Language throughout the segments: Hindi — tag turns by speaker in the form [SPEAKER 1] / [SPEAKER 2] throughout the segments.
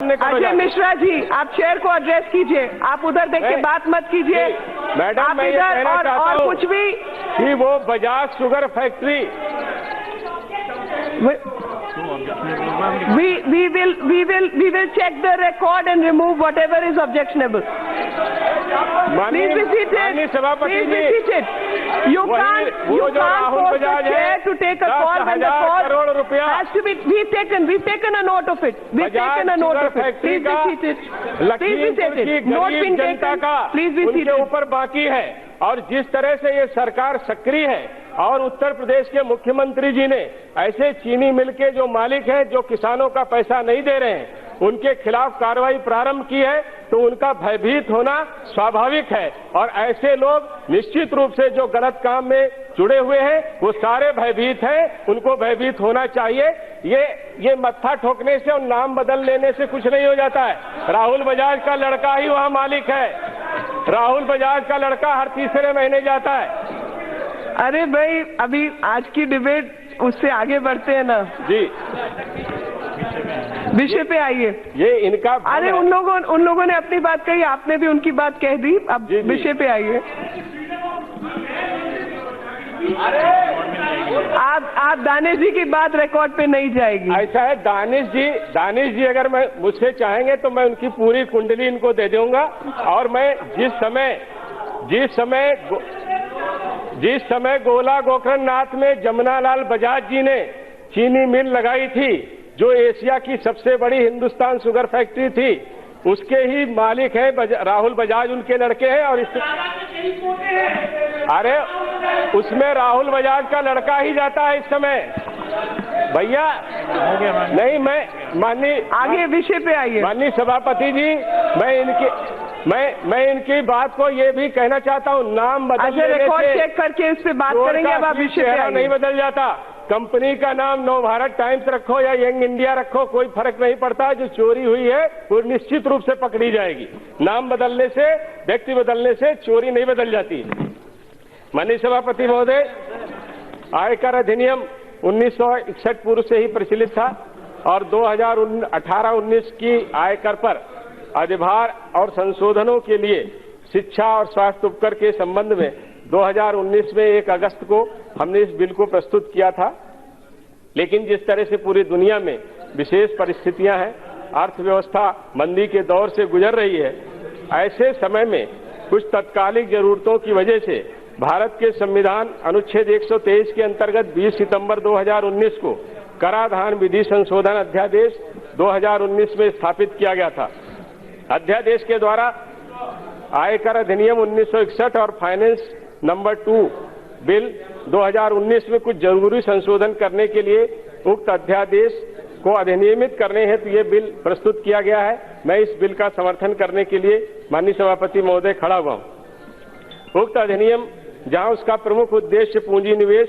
[SPEAKER 1] अजय मिश्रा जी, आप चेयर को एड्रेस कीजिए, आप उधर देख के बात मत कीजिए।
[SPEAKER 2] मैडम, मैं ये कहना चाहता हूं
[SPEAKER 1] और कुछ भी
[SPEAKER 2] कि वो Bajaj sugar factory
[SPEAKER 1] we will check the record and remove whatever is objectionable. Please be seated. Please be seated. You can't force the chair to take a call when the call has to be. We've taken a note of it. We've taken a note of it. Please be seated. Please be seated. Note been taken. Please be seated.
[SPEAKER 2] उनके ऊपर बाकी है, और जिस तरह से ये सरकार सक्रिय है और उत्तर प्रदेश के मुख्यमंत्री जी ने ऐसे चीनी मिल के जो मालिक हैं, जो किसानों का पैसा नहीं दे रहे हैं, उनके खिलाफ कार्रवाई प्रारंभ की है, तो उनका भयभीत होना स्वाभाविक है। और ऐसे लोग निश्चित रूप से जो गलत काम में जुड़े हुए हैं, वो सारे भयभीत हैं, उनको भयभीत होना चाहिए। ये मत्था ठोकने से और नाम बदल लेने से कुछ नहीं हो जाता है। राहुल बजाज का लड़का ही वहां मालिक है। राहुल बजाज का लड़का हर तीसरे महीने जाता है।
[SPEAKER 1] अरे भाई, अभी आज की डिबेट उससे आगे बढ़ते हैं ना
[SPEAKER 2] जी।
[SPEAKER 1] विषय पे आइए।
[SPEAKER 2] ये इनका
[SPEAKER 1] अरे उन लोगों ने अपनी बात कही, आपने भी उनकी बात कह दी, अब विषय पे आइए। आप दानिश जी की बात रिकॉर्ड पे नहीं जाएगी।
[SPEAKER 2] ऐसा है, दानिश जी अगर मैं मुझसे चाहेंगे तो मैं उनकी पूरी कुंडली इनको दे दूंगा। और मैं जिस समय गोला गोकर्ण नाथ में जमुनालाल बजाज जी ने चीनी मिल लगाई थी, जो एशिया की सबसे बड़ी हिंदुस्तान शुगर फैक्ट्री थी, उसके ही मालिक हैं राहुल बजाज, उनके लड़के हैं। और अरे उसमें राहुल बजाज का लड़का ही जाता है इस समय भैया। नहीं, मैं
[SPEAKER 1] आगे विषय पे आइए।
[SPEAKER 2] माननीय सभापति जी, मैं इनकी बात को ये भी कहना चाहता हूँ, नाम बदलने से
[SPEAKER 1] रिकॉर्ड चेक करके इस पे बात करेंगे। अब आप विषय पे आइए।
[SPEAKER 2] नहीं बदल जाता। कंपनी का नाम नव भारत टाइम्स रखो या यंग इंडिया रखो, कोई फर्क नहीं पड़ता। जो चोरी हुई है वो निश्चित रूप से पकड़ी जाएगी। नाम बदलने से, व्यक्ति बदलने से चोरी नहीं बदल जाती। माननीय सभापति महोदय, आयकर अधिनियम 1961 पूर्व से ही प्रचलित था और 2018-19 की आयकर पर अधिभार और संशोधनों के लिए शिक्षा और स्वास्थ्य उपकर के संबंध में 2019 में 1 अगस्त को हमने इस बिल को प्रस्तुत किया था। लेकिन जिस तरह से पूरी दुनिया में विशेष परिस्थितियां हैं, अर्थव्यवस्था मंदी के दौर से गुजर रही है, ऐसे समय में कुछ तत्कालिक जरूरतों की वजह से भारत के संविधान अनुच्छेद 123 के अंतर्गत 20 सितंबर 2019 को कराधान विधि संशोधन अध्यादेश 2019 में स्थापित किया गया था। अध्यादेश के द्वारा आयकर अधिनियम 1961 और फाइनेंस नंबर 2 बिल 2019 में कुछ जरूरी संशोधन करने के लिए उक्त अध्यादेश को अधिनियमित करने हेतु ये बिल प्रस्तुत किया गया है। मैं इस बिल का समर्थन करने के लिए माननीय सभापति महोदय खड़ा हुआ हूं। उक्त अधिनियम, जहां उसका प्रमुख उद्देश्य पूंजी निवेश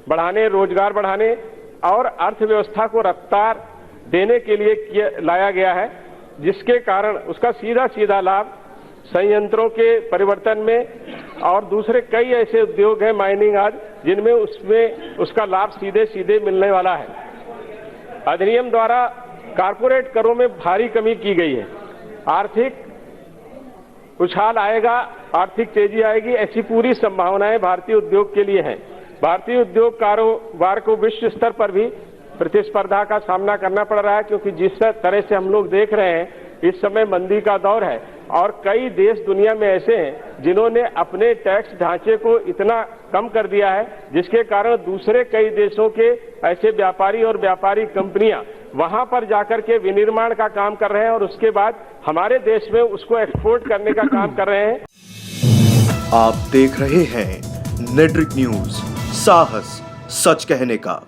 [SPEAKER 2] बढ़ाने, रोजगार बढ़ाने और अर्थव्यवस्था को रफ्तार देने के लिए लाया गया है, जिसके कारण उसका सीधा लाभ संयंत्रों के परिवर्तन में और दूसरे कई ऐसे उद्योग हैं, माइनिंग आदि, जिनमें उसका लाभ सीधे मिलने वाला है। अधिनियम द्वारा कारपोरेट करों में भारी कमी की गई है। आर्थिक उछाल आएगा, आर्थिक तेजी आएगी, ऐसी पूरी संभावनाएं भारतीय उद्योग के लिए हैं। भारतीय उद्योग कारोबार को विश्व स्तर पर भी प्रतिस्पर्धा का सामना करना पड़ रहा है, क्योंकि जिस तरह से हम लोग देख रहे हैं इस समय मंदी का दौर है और कई देश दुनिया में ऐसे हैं जिन्होंने अपने टैक्स ढांचे को इतना कम कर दिया है, जिसके कारण दूसरे कई देशों के ऐसे व्यापारी और व्यापारी कंपनियां वहां पर जाकर के विनिर्माण का काम कर रहे हैं और उसके बाद हमारे देश में उसको एक्सपोर्ट करने का काम कर रहे हैं।
[SPEAKER 3] आप देख रहे हैं नेट्रिक न्यूज, साहस सच कहने का।